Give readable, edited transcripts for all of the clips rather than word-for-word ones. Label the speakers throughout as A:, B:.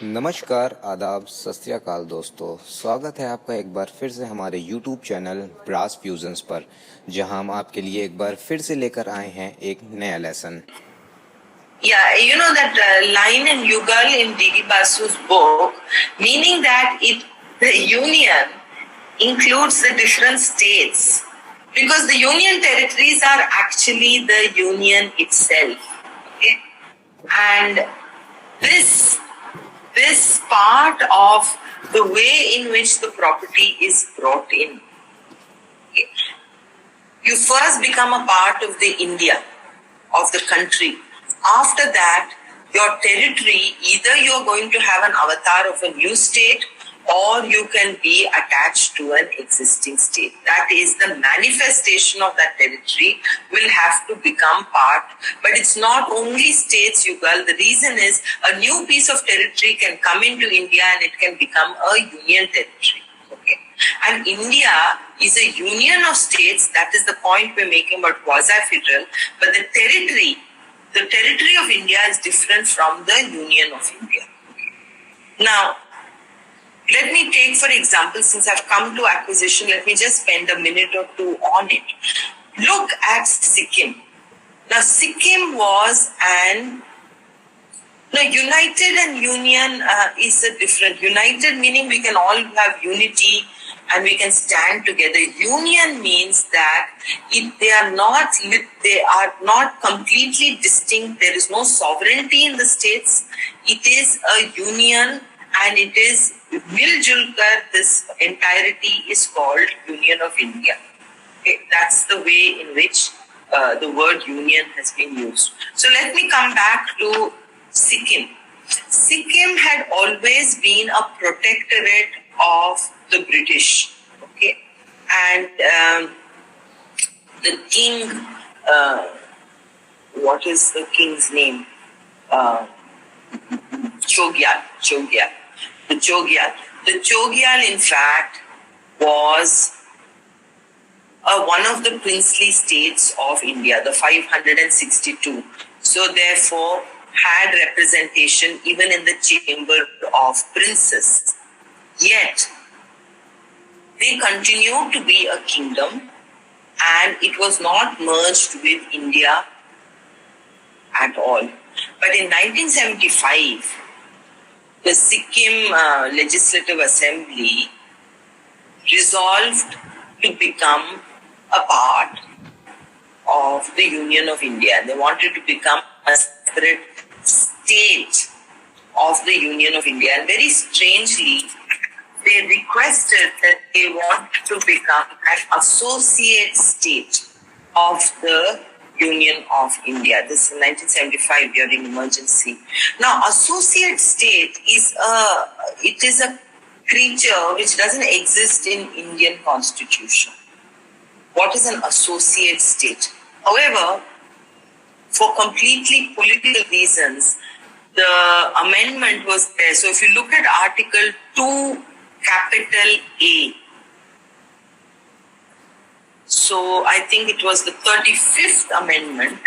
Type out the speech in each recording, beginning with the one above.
A: नमस्कार, आदाब, सत श्री अकाल दोस्तों। स्वागत है आपका एक बार फिर से हमारे YouTube चैनल ब्रास फ्यूजन्स पर, जहां हम आपके लिए एक बार फिर से लेकर आए हैं एक नया lesson.
B: Yeah, you know that line in Yugal in D.D. Basu's book, meaning that the union includes the different states, because the union territories are actually the union itself. Okay? And this part of the way in which the property is brought in. Okay? You first become a part of the India, of the country. After that, your territory, either you're going to have an avatar of a new state or you can be attached to an existing state. That is, the manifestation of that territory will have to become part. But it's not only states, Yugal. The reason is a new piece of territory can come into India and it can become a union territory. Okay. And India is a union of states. That is the point we're making about quasi-federal. But the territory of India is different from the Union of India. Now, let me take, for example, since I've come to acquisition, let me just spend a minute or two on it. Look at Sikkim. Now, Sikkim was united and union is a different. United meaning we can all have unity and we can stand together. Union means that they are not completely distinct. There is no sovereignty in the states. It is a union, and it is Miljulkar. This entirety is called Union of India. Okay, that's the way in which the word union has been used. So let me come back to Sikkim. Sikkim had always been a protectorate of the British, okay, and the king, what is the king's name? Chogyal. The Chogyal, in fact, was one of the princely states of India, the 562. So therefore, had representation even in the chamber of princes. Yet, they continued to be a kingdom, and it was not merged with India at all. But in 1975, the Sikkim Legislative Assembly resolved to become a part of the Union of India. They wanted to become a separate state of the Union of India. And very strangely, they requested that they want to become an associate state of the Union of India. This is 1975 during emergency. Now, associate state is a creature which doesn't exist in Indian Constitution. What is an associate state? However, for completely political reasons, the amendment was there. So if you look at Article 2, capital A, so I think it was the 35th amendment,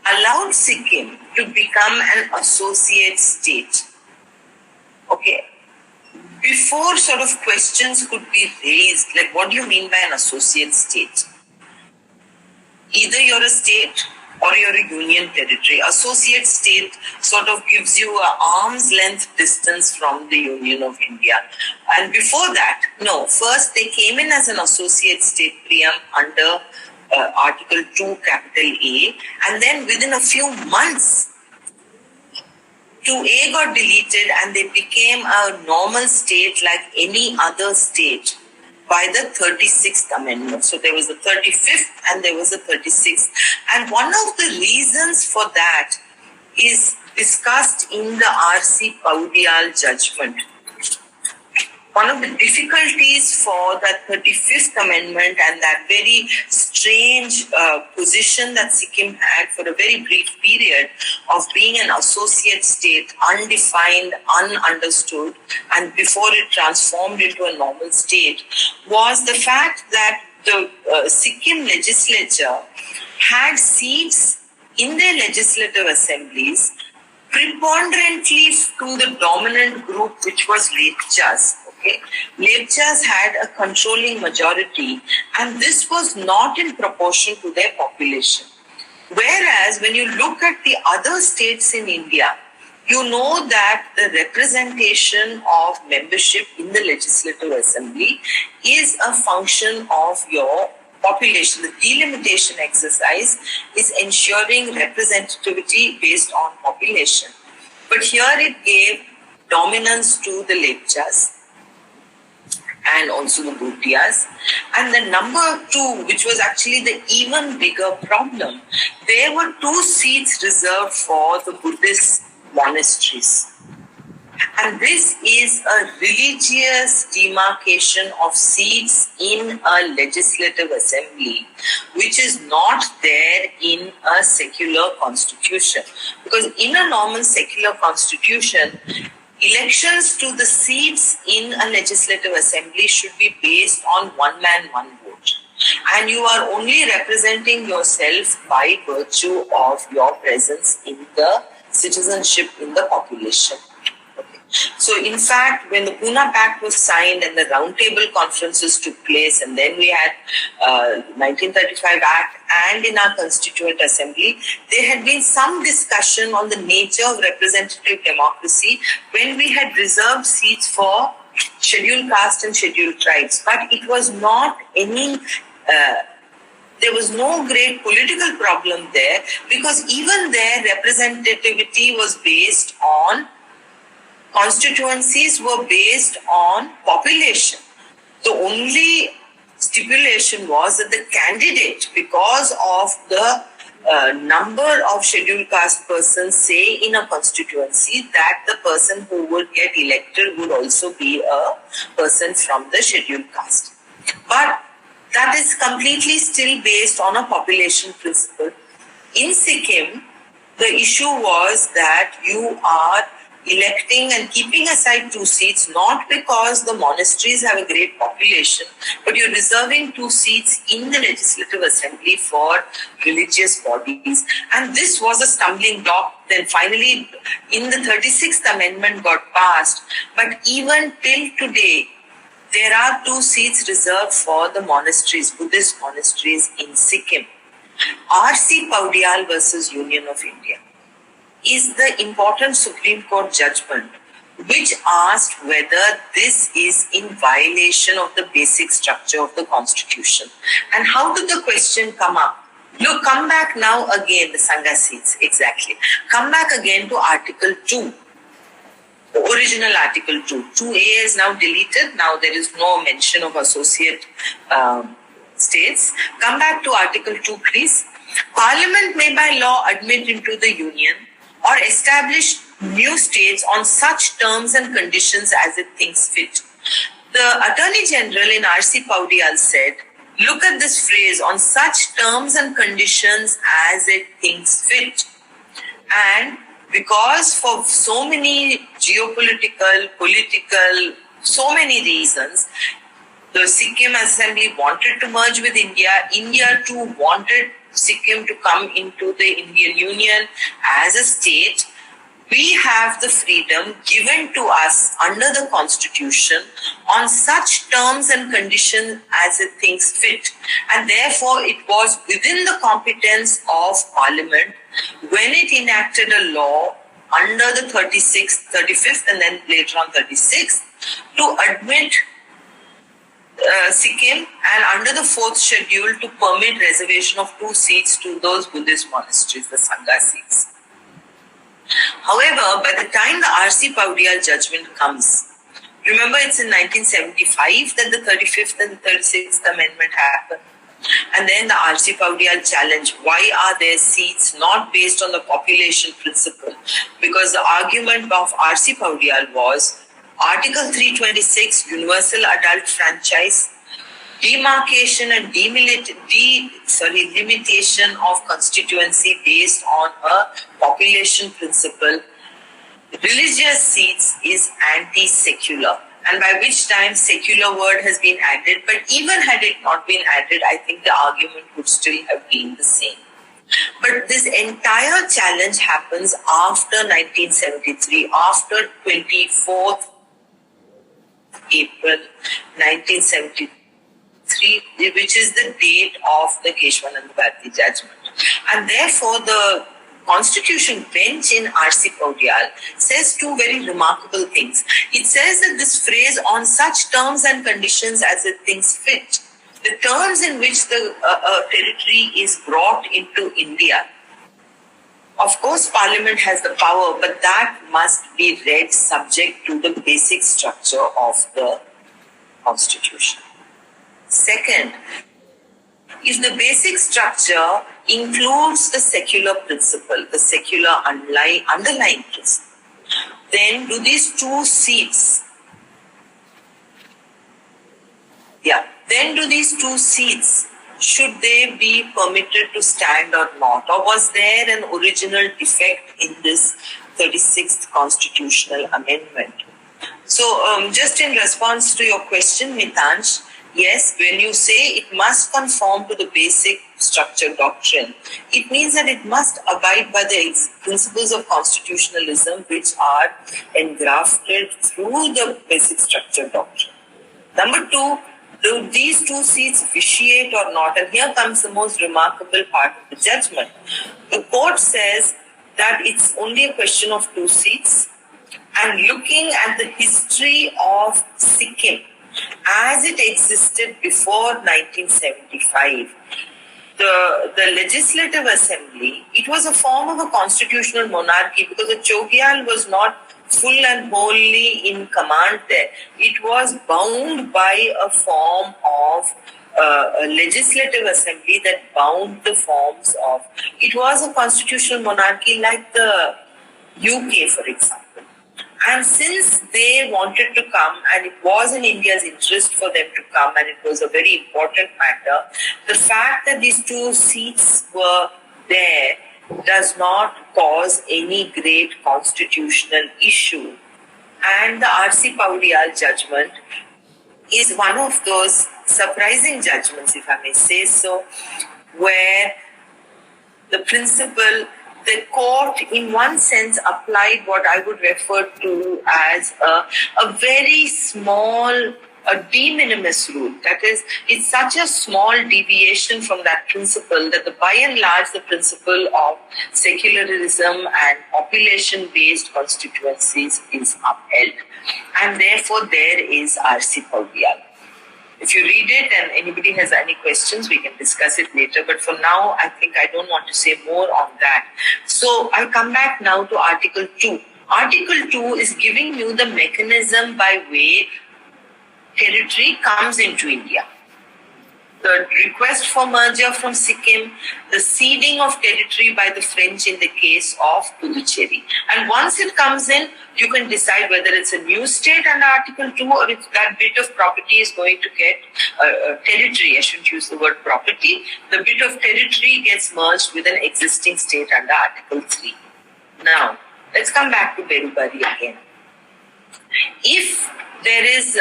B: allowed Sikkim to become an associate state. Okay. Before sort of questions could be raised, like what do you mean by an associate state? Either you're a state or you're a union territory. Associate state sort of gives you an arm's length distance from the Union of India. And before that, no, first they came in as an associate state, Priyam, under Article 2, capital A, and then within a few months, 2A got deleted and they became a normal state like any other state by the 36th Amendment. So there was the 35th and there was the 36th. And one of the reasons for that is discussed in the R.C. Paudial judgment. One of the difficulties for that 35th Amendment and that very strange position that Sikkim had for a very brief period of being an associate state, undefined, ununderstood, and before it transformed into a normal state, was the fact that the Sikkim legislature had seats in their legislative assemblies preponderantly to the dominant group, which was Lepchas. Okay, Lepchas had a controlling majority, and this was not in proportion to their population. Whereas when you look at the other states in India, you know that the representation of membership in the Legislative Assembly is a function of your population. The delimitation exercise is ensuring representativity based on population. But here it gave dominance to the Lepchas and also the Bhutias. And the number two, which was actually the even bigger problem, there were 2 seats reserved for the Buddhist monasteries. And this is a religious demarcation of seats in a legislative assembly, which is not there in a secular constitution. Because in a normal secular constitution, elections to the seats in a legislative assembly should be based on one man, one vote. And you are only representing yourself by virtue of your presence in the citizenship in the population. Okay. So in fact, when the Pune Pact was signed and the roundtable conferences took place, and then we had 1935 Act and in our Constituent Assembly, there had been some discussion on the nature of representative democracy when we had reserved seats for scheduled caste and scheduled tribes. But it was not any... there was no great political problem there, because even their representativity was based on, constituencies were based on population. The only stipulation was that the candidate, because of the number of scheduled caste persons, say in a constituency, that the person who would get elected would also be a person from the scheduled caste. But that is completely still based on a population principle. In Sikkim, the issue was that you are electing and keeping aside 2 seats, not because the monasteries have a great population, but you're reserving 2 seats in the Legislative Assembly for religious bodies. And this was a stumbling block. Then finally, in the 36th Amendment got passed. But even till today, there are 2 seats reserved for the monasteries, Buddhist monasteries in Sikkim. R.C. Paudyal versus Union of India is the important Supreme Court judgment which asked whether this is in violation of the basic structure of the Constitution. And how did the question come up? Look, come back now again, the Sangha seats, exactly. Come back again to Article 2. The original Article 2. 2A is now deleted. Now there is no mention of associate states. Come back to Article 2, please. Parliament may by law admit into the Union or establish new states on such terms and conditions as it thinks fit. The Attorney General in R.C. Paudyal said, look at this phrase, on such terms and conditions as it thinks fit. And because for so many geopolitical, political, so many reasons, the Sikkim Assembly wanted to merge with India. India too wanted Sikkim to come into the Indian Union as a state. We have the freedom given to us under the Constitution on such terms and conditions as it thinks fit. And therefore, it was within the competence of Parliament when it enacted a law under the 36th, 35th, and then later on 36th to admit Sikkim, and under the 4th schedule to permit reservation of 2 seats to those Buddhist monasteries, the Sangha seats. However, by the time the R.C. Paudyal judgment comes, remember it's in 1975 that the 35th and the 36th Amendment happened. And then the R.C. Paudyal challenge, why are there seats not based on the population principle? Because the argument of R.C. Paudyal was Article 326, universal adult franchise, demarcation and limitation of constituency based on a population principle. Religious seats is anti-secular, and by which time secular word has been added, but even had it not been added, I think the argument would still have been the same. But this entire challenge happens after 1973, after 24th April 1973, which is the date of the Keshwanand Bharti judgment. And therefore, the Constitution bench in R.C. Paudyal says two very remarkable things. It says that this phrase, on such terms and conditions as it thinks fit, the terms in which the territory is brought into India. Of course, Parliament has the power, but that must be read subject to the basic structure of the Constitution. Second, if the basic structure includes the secular principle, the secular underlying principle, then do these two seats, should they be permitted to stand or not? Or was there an original defect in this 36th constitutional amendment? So, just in response to your question, Mitansh, yes, when you say it must conform to the basic structure doctrine, it means that it must abide by the principles of constitutionalism which are engrafted through the basic structure doctrine. Number two, do these two seats vitiate or not? And here comes the most remarkable part of the judgment. The court says that it's only a question of two seats, and looking at the history of Sikkim as it existed before 1975, the Legislative Assembly, it was a form of a constitutional monarchy because the Chogyal was not full and wholly in command there. It was bound by a form of a legislative assembly that bound the forms of. It was a constitutional monarchy like the UK, for example. And since they wanted to come, and it was in India's interest for them to come, and it was a very important matter, the fact that these two seats were there does not cause any great constitutional issue. And the R.C. Paudyal judgment is one of those surprising judgments, if I may say so, where the principle, the court in one sense applied what I would refer to as a very small, a de minimis rule. That is, it's such a small deviation from that principle that by and large the principle of secularism and population-based constituencies is upheld. And therefore there is R.C. Paudyal. If you read it and anybody has any questions, we can discuss it later. But for now, I think I don't want to say more on that. So I come back now to Article 2. Article 2 is giving you the mechanism by which territory comes into India. The request for merger from Sikkim, the ceding of territory by the French in the case of Puducherry. And once it comes in, you can decide whether it's a new state under Article 2 or if that bit of property is going to get territory. I shouldn't use the word property. The bit of territory gets merged with an existing state under Article 3. Now, let's come back to Berubari again. If there is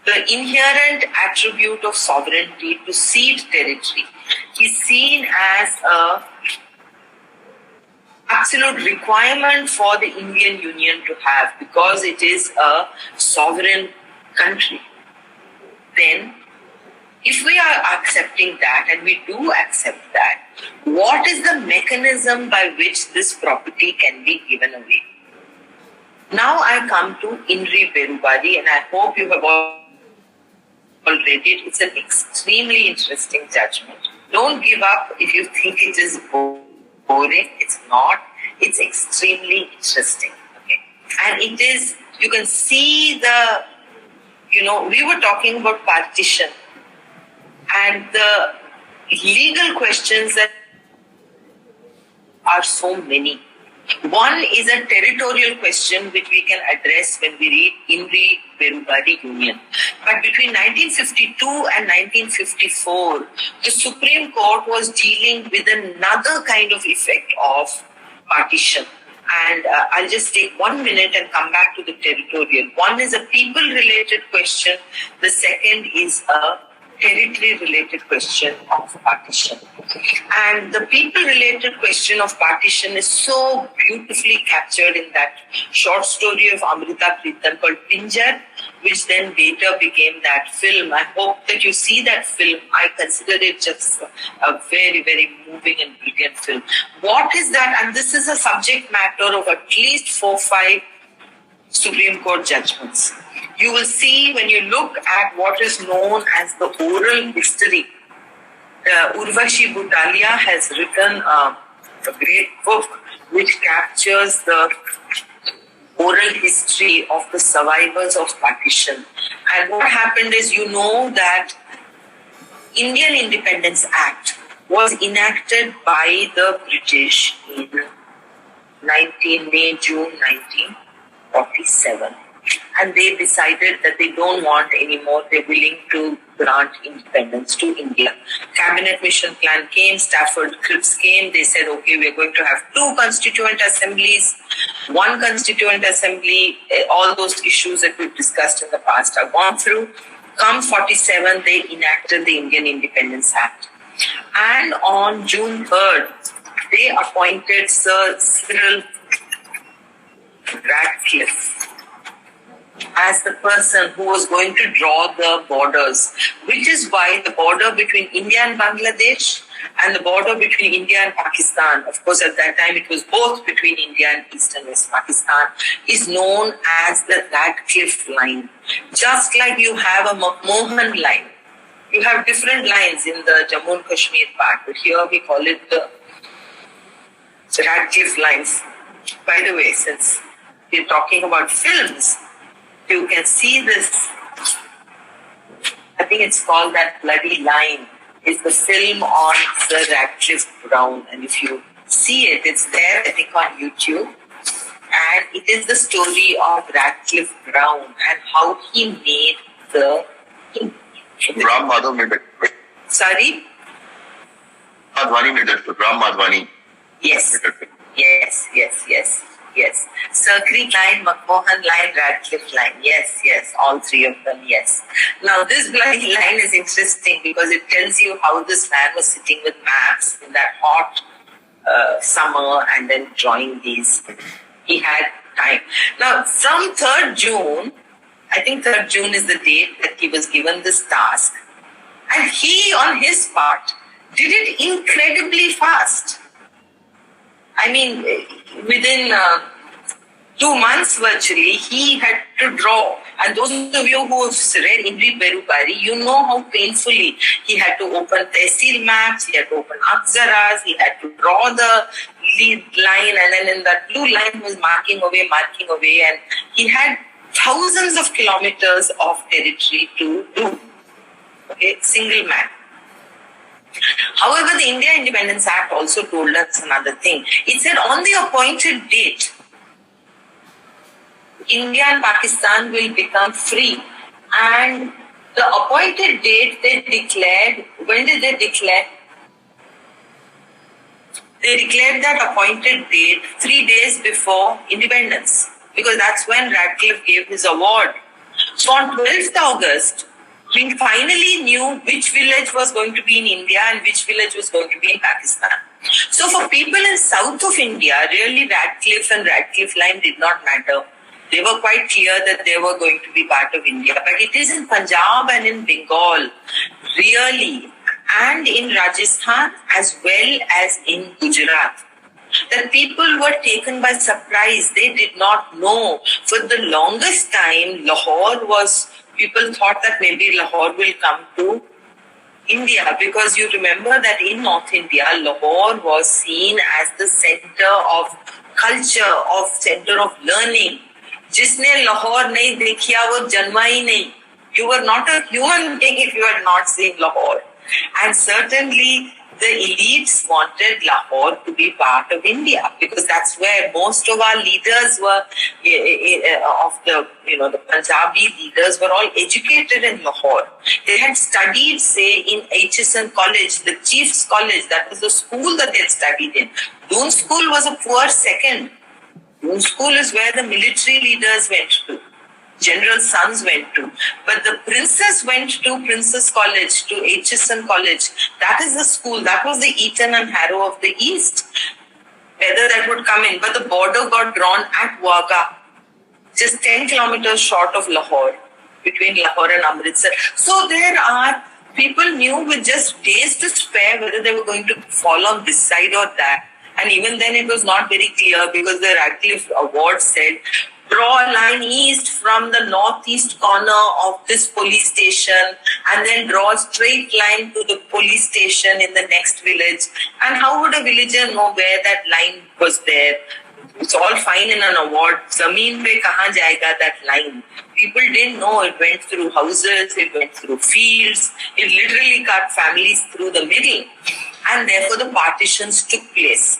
B: the inherent attribute of sovereignty to cede territory is seen as an absolute requirement for the Indian Union to have because it is a sovereign country, then if we are accepting that, and we do accept that, what is the mechanism by which this property can be given away? Now I come to Inri Berubari, and I hope you have all read it. It's an extremely interesting judgment. Don't give up if you think it is boring. It's not. It's extremely interesting. Okay, and it is. You can see the. We were talking about partition, and the legal questions that are so many. One is a territorial question which we can address when we read Inri Berubari Union. But between 1952 and 1954, the Supreme Court was dealing with another kind of effect of partition. And I'll just take 1 minute and come back to the territorial. One is a people-related question. The second is a territory-related question of partition. And the people-related question of partition is so beautifully captured in that short story of Amrita Pritam called Pinjar, which then later became that film. I hope that you see that film. I consider it just a very, very moving and brilliant film. What is that? And this is a subject matter of at least 4-5 Supreme Court judgments. You will see when you look at what is known as the oral history. Urvashi Butalia has written a great book which captures the oral history of the survivors of partition. And what happened is, you know that Indian Independence Act was enacted by the British in June 1947. And they decided that they don't want anymore. They're willing to grant independence to India. Cabinet Mission Plan came, Stafford Cripps came. They said, okay, we're going to have 2 constituent assemblies, 1 constituent assembly. All those issues that we've discussed in the past are gone through. Come 47, they enacted the Indian Independence Act. And on June 3rd, they appointed Sir Cyril Radcliffe as the person who was going to draw the borders, which is why the border between India and Bangladesh and the border between India and Pakistan, of course at that time it was both between India and East and West Pakistan, is known as the Radcliffe line. Just like you have a McMahon line. You have different lines in the Jammu and Kashmir part, but here we call it the Radcliffe lines. By the way, since we're talking about films, you can see this. I think it's called That Bloody Line. It's the film on Sir Radcliffe Brown. And if you see it, it's there, I think, on YouTube. And it is the story of Radcliffe Brown and how he made the...
C: Ram Madhav made it.
B: Sorry?
C: Madhwani made it. Ram Madhwani.
B: Yes. Yes. Sir Creek line, McMahon line, Radcliffe line. Yes. All 3 of them, yes. Now, this bloody line is interesting because it tells you how this man was sitting with maps in that hot summer and then drawing these. He had time. Now, from 3rd June, I think 3rd June is the date that he was given this task. And he, on his part, did it incredibly fast. I mean, within 2 months virtually, he had to draw. And those of you who have read Indri Perupari, you know how painfully he had to open Tehsil maps, he had to open Akzaras, he had to draw the lead line, and then in that blue line he was marking away, and he had thousands of kilometers of territory to do. Okay, single man. However, the India Independence Act also told us another thing. It said on the appointed date, India and Pakistan will become free. And the appointed date they declared, when did they declare? They declared that appointed date 3 days before independence, because that's when Radcliffe gave his award. So on 12th August, we finally knew which village was going to be in India and which village was going to be in Pakistan. So for people in south of India, really Radcliffe and Radcliffe line did not matter. They were quite clear that they were going to be part of India. But it is in Punjab and in Bengal, really, and in Rajasthan as well as in Gujarat, that people were taken by surprise. They did not know. For the longest time, Lahore was... People thought that maybe Lahore will come to India, because you remember that in North India, Lahore was seen as the center of culture, of center of learning. Jisne Lahore nahi dekhiya, wo janma hi nahi. You were not a human being if you had not seen Lahore. And certainly the elites wanted Lahore to be part of India, because that's where most of our leaders were, of the Punjabi leaders were all educated in Lahore. They had studied, say, in HSN College, the Chief's College. That was the school that they had studied in. Doon School was a poor second. School is where the military leaders went to. General sons went to. But the princess went to Princess College, to HSN College. That is the school. That was the Eton and Harrow of the East. Whether that would come in. But the border got drawn at Wagah, just 10 kilometers short of Lahore, between Lahore and Amritsar. So there are people knew with just days to spare whether they were going to fall on this side or that. And even then it was not very clear because the Radcliffe Award said, draw a line east from the northeast corner of this police station and then draw a straight line to the police station in the next village. And how would a villager know where that line was there? It's all fine in an award. Zameen pe kahan jayega that line? People didn't know. It went through houses, it went through fields, it literally cut families through the middle. And therefore the partitions took place.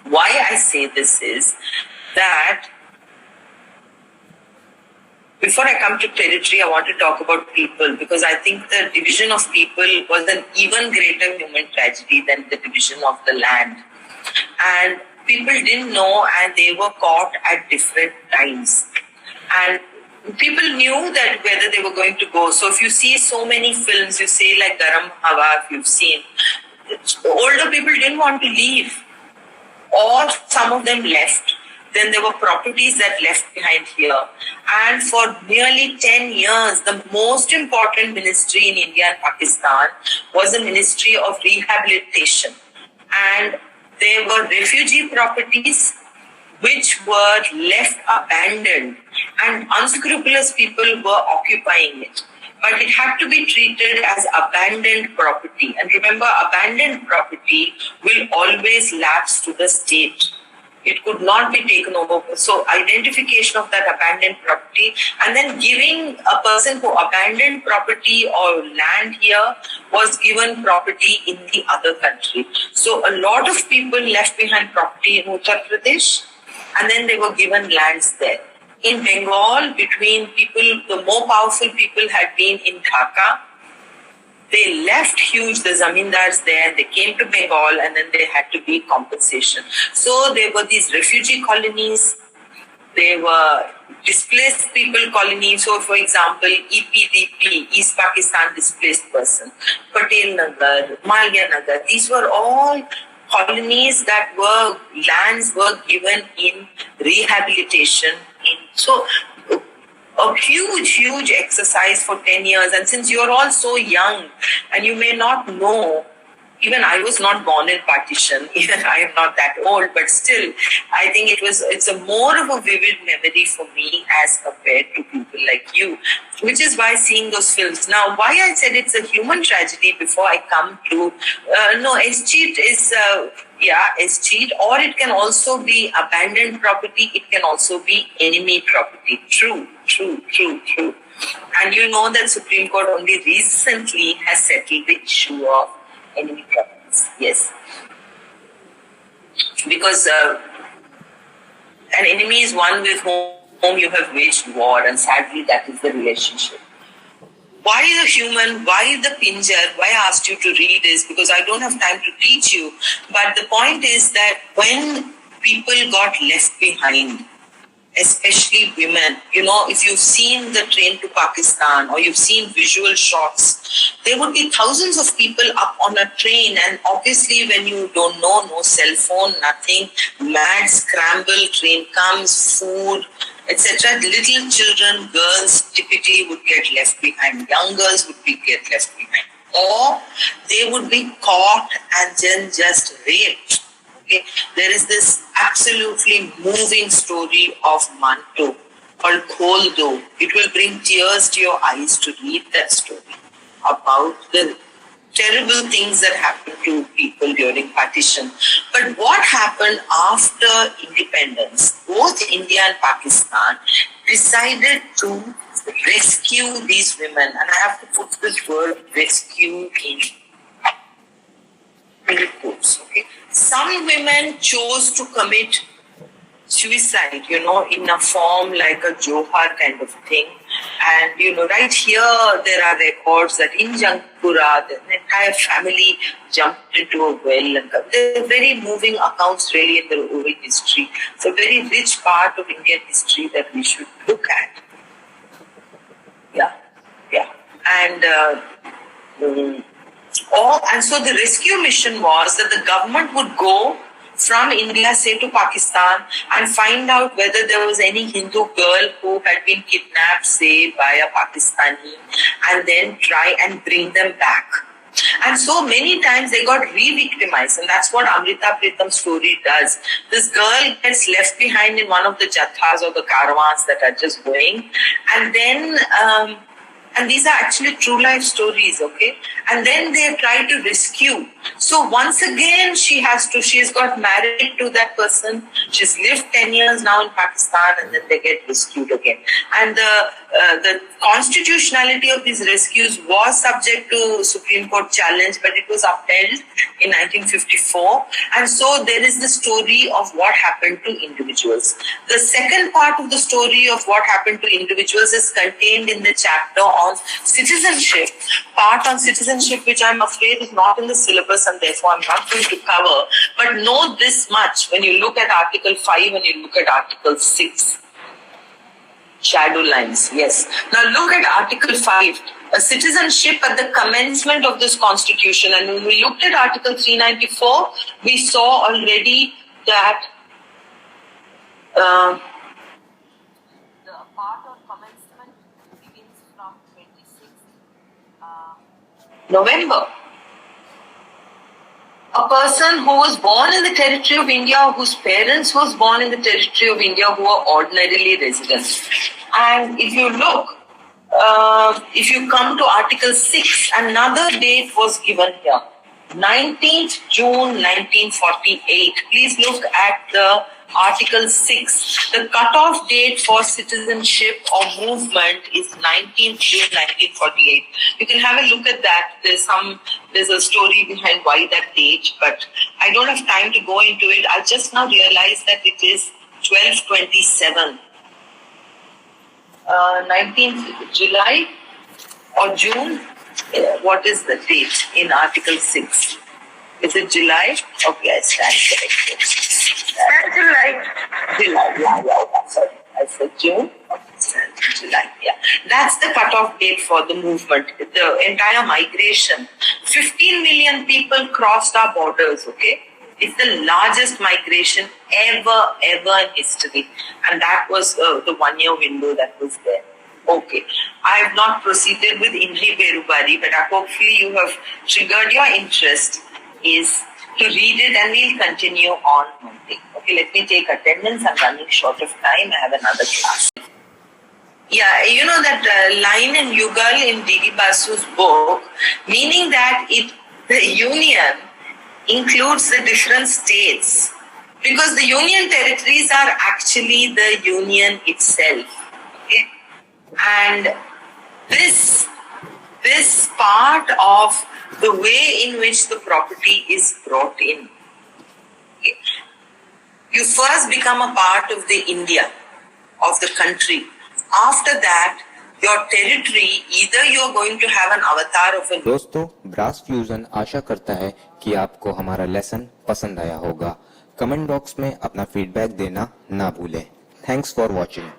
B: Why I say this is that before I come to territory, I want to talk about people because I think the division of people was an even greater human tragedy than the division of the land. And people didn't know and they were caught at different times. And people knew that whether they were going to go. So if you see so many films, you say like Garam Hawa, if you've seen, older people didn't want to leave. Or some of them left. Then there were properties that left behind here. And for nearly 10 years, the most important ministry in India and Pakistan was the Ministry of Rehabilitation. And there were refugee properties which were left abandoned and unscrupulous people were occupying it. But it had to be treated as abandoned property. And remember, abandoned property will always lapse to the state. It could not be taken over. So identification of that abandoned property and then giving a person who abandoned property or land here was given property in the other country. So a lot of people left behind property in Uttar Pradesh and then they were given lands there. In Bengal, between people, the more powerful people had been in Dhaka. They left the zamindars there, they came to Bengal and then they had to be compensation. So there were these refugee colonies, there were displaced people colonies. So for example, EPDP, East Pakistan Displaced Person, Patel Nagar, Malya Nagar, these were all colonies that were, lands were given in rehabilitation. So a huge exercise for 10 years. And since you're all so young and you may not know, even I was not born in partition, even I am not that old, but still, I think it's a more of a vivid memory for me as compared to people like you, which is why seeing those films. Now, why I said it's a human tragedy before I come to, escheat is, escheat, or it can also be abandoned property, it can also be enemy property. True. And you know that Supreme Court only recently has settled the issue of enemy properties. Yes. Because an enemy is one with whom you have waged war, and sadly that is the relationship. Why the human, why the pinjar, why I asked you to read is because I don't have time to teach you. But the point is that when people got left behind, especially women, if you've seen the train to Pakistan or you've seen visual shots, there would be thousands of people up on a train, and obviously when you don't know, no cell phone, nothing, mad scramble, train comes, food, etc. Little children, girls typically would get left behind. Young girls would get left behind. Or they would be caught and then just raped. Okay. There is this absolutely moving story of Manto called Khol Do. It will bring tears to your eyes to read that story about the terrible things that happened to people during partition. But what happened after independence? Both India and Pakistan decided to rescue these women. And I have to put this word rescue in quotes. Okay? Some women chose to commit suicide, in a form like a Johar kind of thing. And right here there are records that in Jangpura, the entire family jumped into a well. And they're very moving accounts, really, in the oral history. It's a very rich part of Indian history that we should look at. Yeah. And so the rescue mission was that the government would go from India, say, to Pakistan and find out whether there was any Hindu girl who had been kidnapped, say, by a Pakistani, and then try and bring them back. And so many times they got re-victimized, and that's what Amrita Pritam's story does. This girl gets left behind in one of the jathas or the caravans that are just going, and then and these are actually true life stories, okay? And then they try to rescue. So once again, she's got married to that person. She's lived 10 years now in Pakistan, and then they get rescued again. And the constitutionality of these rescues was subject to Supreme Court challenge, but it was upheld in 1954. And so there is the story of what happened to individuals. The second part of the story of what happened to individuals is contained in the chapter on citizenship, part on citizenship, which I'm afraid is not in the syllabus and therefore I'm not going to cover. But know this much, when you look at Article 5 and you look at Article 6, shadow lines, yes. Now look at Article 5, citizenship at the commencement of this constitution. And when we looked at Article 394, we saw already that the part of commencement begins from 26th November. A person who was born in the territory of India, whose parents was born in the territory of India, who are ordinarily residents. And if you look, if you come to Article 6, another date was given here, 19th June 1948. Please look at the Article 6. The cutoff date for citizenship or movement is 19th June 1948. You can have a look at that. There's a story behind why that date, but I don't have time to go into it. I just now realized that it is 12/27. 19th July or June. What is the date in Article 6? Is it July? Okay, I stand corrected. July. Yeah. Sorry, I said June. Okay, July. Yeah, that's the cutoff date for the movement. The entire migration. 15 million people crossed our borders. Okay, it's the largest migration ever in history, and that was the 1 year window that was there. Okay, I have not proceeded with Indri Berubari, but hopefully you have triggered your interest is to read it, and we'll continue on Monday. Okay, let me take attendance. I'm running short of time. I have another class. Yeah, you know that line in Yugal in D.D. Basu's book, meaning that the union includes the different states, because the union territories are actually the union itself. Okay? And this part of the way in which the property is brought in. Okay. You first become a part of the India, of the country. After that, your territory, either you're going to have an avatar of a...
A: दोस्तों, brass fusion आशा करता है कि आपको हमारा lesson पसंद आया होगा। Comment box में अपना फीडबैक देना ना भूलें। Thanks for watching.